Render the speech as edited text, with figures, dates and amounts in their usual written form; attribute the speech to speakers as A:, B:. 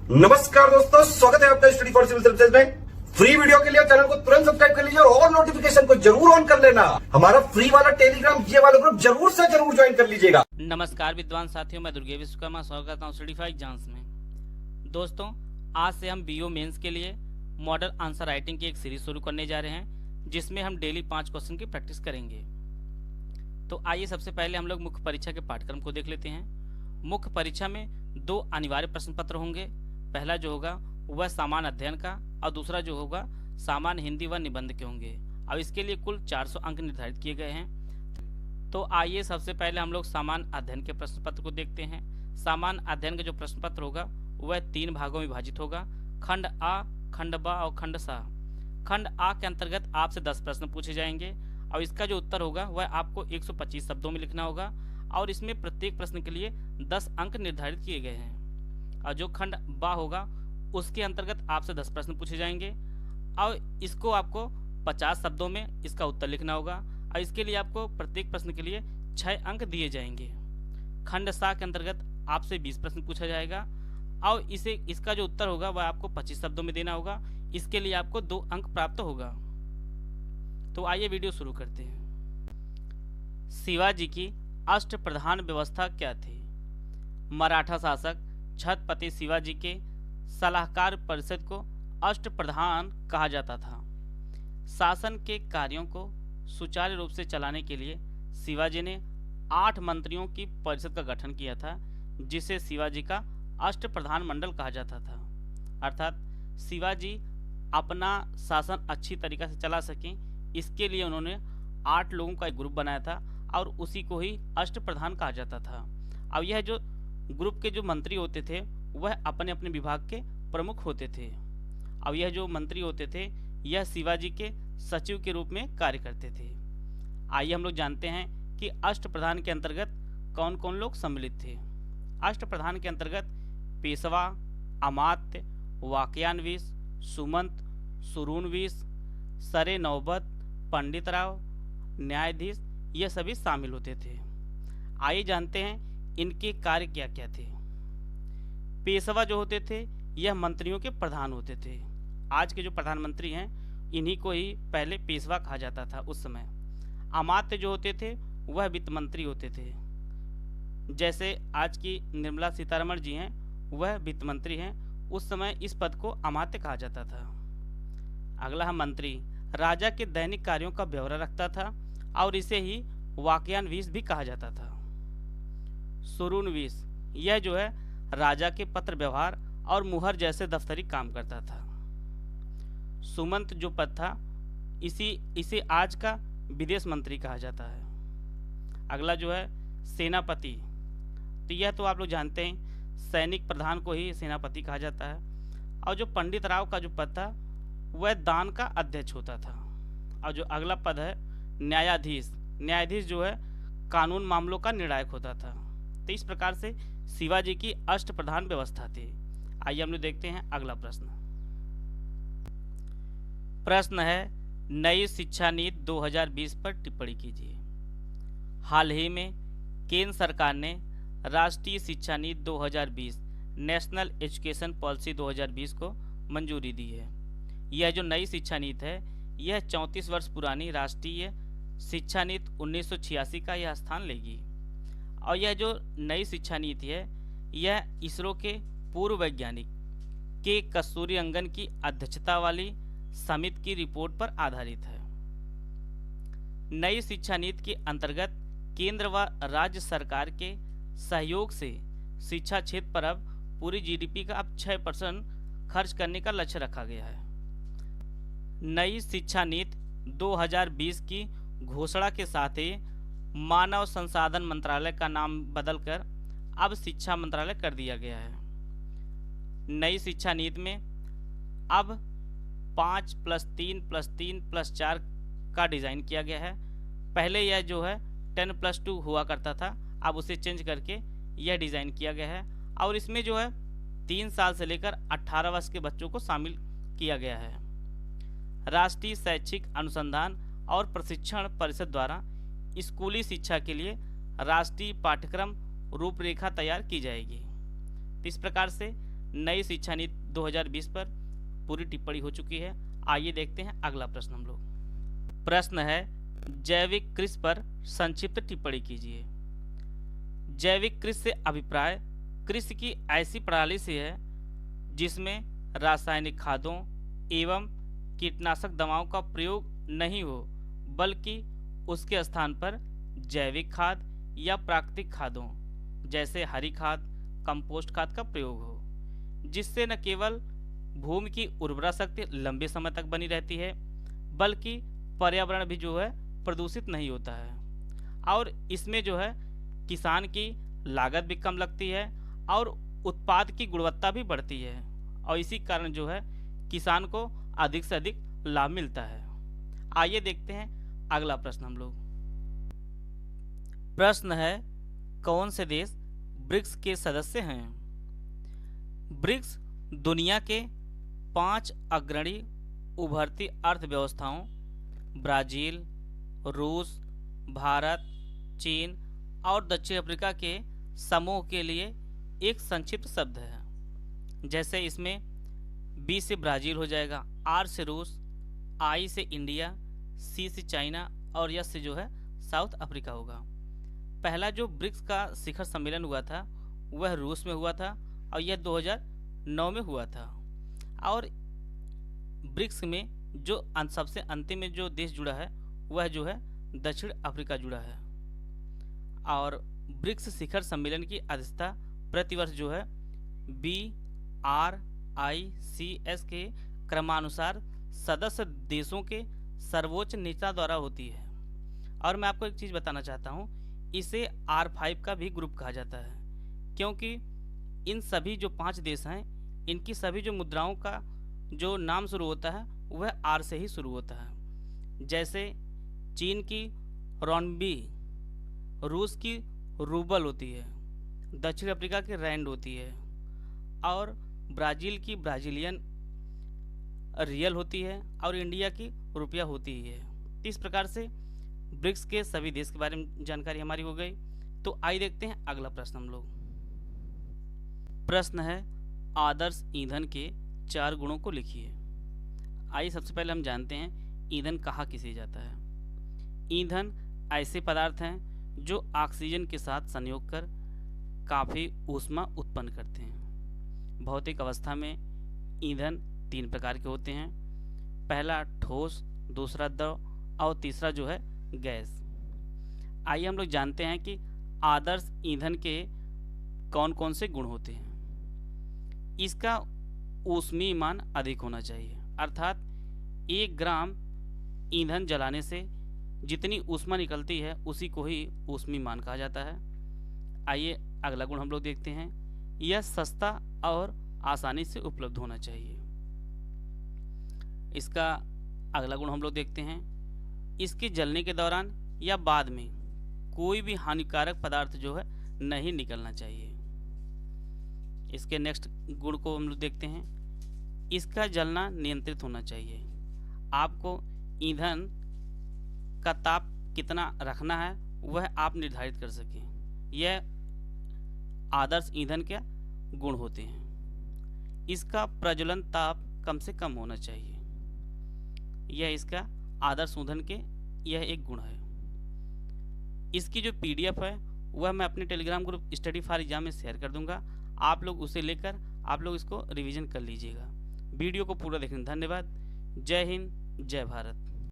A: नमस्कार दोस्तों, स्वागत है आपका स्टडी फॉर सिविल सर्विसेज में। फ्री वीडियो के लिए चैनल को तुरंत सब्सक्राइब कर लीजिए और नोटिफिकेशन को जरूर ऑन कर लेना। हमारा फ्री वाला टेलीग्राम ये वाला ग्रुप जरूर से जरूर ज्वाइन कर लीजिएगा।
B: नमस्कार विद्वान साथियों, मैं दुर्गे विश्वकर्मा स्वागत करता हूँ स्टडी फॉर एग्जाम्स में। दोस्तों, आज से हम बीओ मेंस के लिए मॉडल आंसर राइटिंग की एक सीरीज शुरू करने जा रहे हैं, जिसमें हम डेली 5 क्वेश्चन की प्रैक्टिस करेंगे। तो आइए सबसे पहले हम लोग मुख्य परीक्षा के पाठ्यक्रम को देख लेते हैं। मुख्य परीक्षा में 2 अनिवार्य प्रश्न पत्र होंगे। पहला जो होगा वह सामान्य अध्ययन का और दूसरा जो होगा सामान्य हिंदी व निबंध के होंगे। अब इसके लिए कुल 400 अंक निर्धारित किए गए हैं। तो आइए सबसे पहले हम लोग सामान्य अध्ययन के प्रश्न पत्र को देखते हैं। सामान्य अध्ययन का जो प्रश्न पत्र होगा वह 3 भागों में विभाजित होगा, खंड आ, खंड बा और खंड सा। खंड आ के अंतर्गत आपसे 10 प्रश्न पूछे जाएंगे और इसका जो उत्तर होगा वह आपको 125 शब्दों में लिखना होगा और इसमें प्रत्येक प्रश्न के लिए 10 अंक निर्धारित किए गए हैं। और जो खंड बा होगा उसके अंतर्गत आपसे 10 प्रश्न पूछे जाएंगे और इसको आपको 50 शब्दों में इसका उत्तर लिखना होगा और इसके लिए आपको प्रत्येक प्रश्न के लिए 6 अंक दिए जाएंगे। खंड सा के अंतर्गत आपसे 20 प्रश्न पूछा जाएगा और इसका जो उत्तर होगा वह आपको 25 शब्दों में देना होगा। इसके लिए आपको 2 अंक प्राप्त होगा। तो आइए वीडियो शुरू करते हैं। शिवाजी की अष्टप्रधान व्यवस्था क्या थी? मराठा शासक छत्रपति शिवाजी के सलाहकार परिषद को अष्टप्रधान कहा जाता था। शासन के कार्यों को सुचारू रूप से चलाने के लिए शिवाजी ने 8 मंत्रियों की परिषद का गठन किया था, जिसे शिवाजी का अष्टप्रधान मंडल कहा जाता था। अर्थात शिवाजी अपना शासन अच्छी तरीके से चला सकें, इसके लिए उन्होंने 8 लोगों का एक ग्रुप बनाया था और उसी को ही अष्टप्रधान कहा जाता था। अब यह जो ग्रुप के जो मंत्री होते थे वह अपने अपने विभाग के प्रमुख होते थे। अब यह जो मंत्री होते थे यह शिवाजी के सचिव के रूप में कार्य करते थे। आइए हम लोग जानते हैं कि अष्टप्रधान के अंतर्गत कौन कौन लोग सम्मिलित थे। अष्टप्रधान के अंतर्गत पेशवा, अमात्य, वाक्यान्वीस, सुमंत, सुरूनवीस, सरे नौबत, पंडित राव, न्यायाधीश ये सभी शामिल होते थे। आइए जानते हैं इनके कार्य क्या क्या थे। पेशवा जो होते थे यह मंत्रियों के प्रधान होते थे। आज के जो प्रधानमंत्री हैं इन्हीं को ही पहले पेशवा कहा जाता था उस समय। अमात्य जो होते थे वह वित्त मंत्री होते थे। जैसे आज की निर्मला सीतारमण जी हैं वह वित्त मंत्री हैं, उस समय इस पद को अमात्य कहा जाता था। अगला है मंत्री, राजा के दैनिक कार्यों का ब्यौरा रखता था और इसे ही वाक्यान्वीस भी कहा जाता था। सुरूनवीस यह जो है राजा के पत्र व्यवहार और मुहर जैसे दफ्तरी काम करता था। सुमंत जो पद था इसे आज का विदेश मंत्री कहा जाता है। अगला जो है सेनापति, तो यह तो आप लोग जानते हैं सैनिक प्रधान को ही सेनापति कहा जाता है। और जो पंडित राव का जो पद था वह दान का अध्यक्ष होता था। और जो अगला पद है न्यायाधीश, न्यायाधीश जो है कानून मामलों का निर्णायक होता था। तो इस प्रकार से शिवाजी की अष्टप्रधान व्यवस्था थी। आइए हम लोग देखते हैं अगला प्रश्न। प्रश्न है नई शिक्षा नीति 2020 पर टिप्पणी कीजिए। हाल ही में केंद्र सरकार ने राष्ट्रीय शिक्षा नीति 2020 नेशनल एजुकेशन पॉलिसी 2020 को मंजूरी दी है। यह जो नई शिक्षा नीति है यह 34 वर्ष पुरानी राष्ट्रीय शिक्षा नीति 1986 का यह स्थान लेगी। और यह जो नई शिक्षा नीति है यह इसरो के पूर्व वैज्ञानिक के कस्तूरीरंगन की अध्यक्षता वाली समिति की रिपोर्ट पर आधारित है। नई शिक्षा नीति के अंतर्गत केंद्र व राज्य सरकार के सहयोग से शिक्षा क्षेत्र पर अब पूरी जीडीपी का अब 6% खर्च करने का लक्ष्य रखा गया है। नई शिक्षा नीति 2020 की घोषणा के साथ ही मानव संसाधन मंत्रालय का नाम बदलकर अब शिक्षा मंत्रालय कर दिया गया है। नई शिक्षा नीति में अब 5+3+3+4 का डिज़ाइन किया गया है। पहले यह जो है 10+2 हुआ करता था, अब उसे चेंज करके यह डिज़ाइन किया गया है। और इसमें जो है 3 साल से लेकर 18 वर्ष के बच्चों को शामिल किया गया है। राष्ट्रीय शैक्षिक अनुसंधान और प्रशिक्षण परिषद द्वारा स्कूली शिक्षा के लिए राष्ट्रीय पाठ्यक्रम रूपरेखा तैयार की जाएगी। तो इस प्रकार से नई शिक्षा नीति 2020 पर पूरी टिप्पणी हो चुकी है। आइए देखते हैं अगला प्रश्न हम लोग। प्रश्न है जैविक कृषि पर संक्षिप्त टिप्पणी कीजिए। जैविक कृषि से अभिप्राय कृषि की ऐसी प्रणाली से है जिसमें रासायनिक खादों एवं कीटनाशक दवाओं का प्रयोग नहीं हो, बल्कि उसके स्थान पर जैविक खाद या प्राकृतिक खादों जैसे हरी खाद, कंपोस्ट खाद का प्रयोग हो, जिससे न केवल भूमि की उर्वरा शक्ति लंबे समय तक बनी रहती है, बल्कि पर्यावरण भी जो है प्रदूषित नहीं होता है, और इसमें जो है किसान की लागत भी कम लगती है और उत्पाद की गुणवत्ता भी बढ़ती है, और इसी कारण जो है किसान को अधिक से अधिक लाभ मिलता है। आइए देखते हैं अगला प्रश्न हम लोग। प्रश्न है कौन से देश ब्रिक्स के सदस्य हैं? ब्रिक्स दुनिया के 5 अग्रणी उभरती अर्थव्यवस्थाओं ब्राजील, रूस, भारत, चीन और दक्षिण अफ्रीका के समूह के लिए एक संक्षिप्त शब्द है। जैसे इसमें बी से ब्राजील हो जाएगा, आर से रूस, आई से इंडिया, सी से चाइना और एस से जो है साउथ अफ्रीका होगा। पहला जो ब्रिक्स का शिखर सम्मेलन हुआ था वह रूस में हुआ था और यह 2009 में हुआ था। और ब्रिक्स में जो सबसे अंतिम में जो देश जुड़ा है वह जो है दक्षिण अफ्रीका जुड़ा है। और ब्रिक्स शिखर सम्मेलन की अध्यक्षता प्रतिवर्ष जो है BRICS के क्रमानुसार सदस्य देशों के सर्वोच्च नेता द्वारा होती है। और मैं आपको एक चीज़ बताना चाहता हूँ, इसे R5 का भी ग्रुप कहा जाता है, क्योंकि इन सभी जो 5 देश हैं इनकी सभी जो मुद्राओं का जो नाम शुरू होता है वह R से ही शुरू होता है। जैसे चीन की रॉनबी, रूस की रूबल होती है, दक्षिण अफ्रीका की रैंड होती है और ब्राज़ील की ब्राज़ीलियन रियल होती है और इंडिया की रुपया होती है। इस प्रकार से ब्रिक्स के सभी देश के बारे में जानकारी हमारी हो गई। तो आइए देखते हैं अगला प्रश्न हम लोग। प्रश्न है आदर्श ईंधन के 4 गुणों को लिखिए। आइए सबसे पहले हम जानते हैं ईंधन कहाँ किसे जाता है। ईंधन ऐसे पदार्थ हैं जो ऑक्सीजन के साथ संयोग कर काफ़ी ऊष्मा उत्पन्न करते हैं। भौतिक अवस्था में ईंधन 3 प्रकार के होते हैं। पहला ठोस, दूसरा द्रव और तीसरा जो है गैस। आइए हम लोग जानते हैं कि आदर्श ईंधन के कौन कौन से गुण होते हैं। इसका ऊष्मीय मान अधिक होना चाहिए, अर्थात 1 ग्राम ईंधन जलाने से जितनी ऊष्मा निकलती है उसी को ही ऊष्मीय मान कहा जाता है। आइए अगला गुण हम लोग देखते हैं। यह सस्ता और आसानी से उपलब्ध होना चाहिए। इसका अगला गुण हम लोग देखते हैं। इसके जलने के दौरान या बाद में कोई भी हानिकारक पदार्थ जो है नहीं निकलना चाहिए। इसके नेक्स्ट गुण को हम लोग देखते हैं। इसका जलना नियंत्रित होना चाहिए। आपको ईंधन का ताप कितना रखना है वह आप निर्धारित कर सकें। यह आदर्श ईंधन के गुण होते हैं। इसका प्रज्वलन ताप कम से कम होना चाहिए। यह इसका आदर्श ईंधन के यह एक गुण है। इसकी जो PDF है वह मैं अपने Telegram group study for exam में शेयर कर दूंगा। आप लोग उसे लेकर आप लोग इसको रिवीजन कर लीजिएगा। वीडियो को पूरा देखने धन्यवाद। जय हिंद, जय भारत।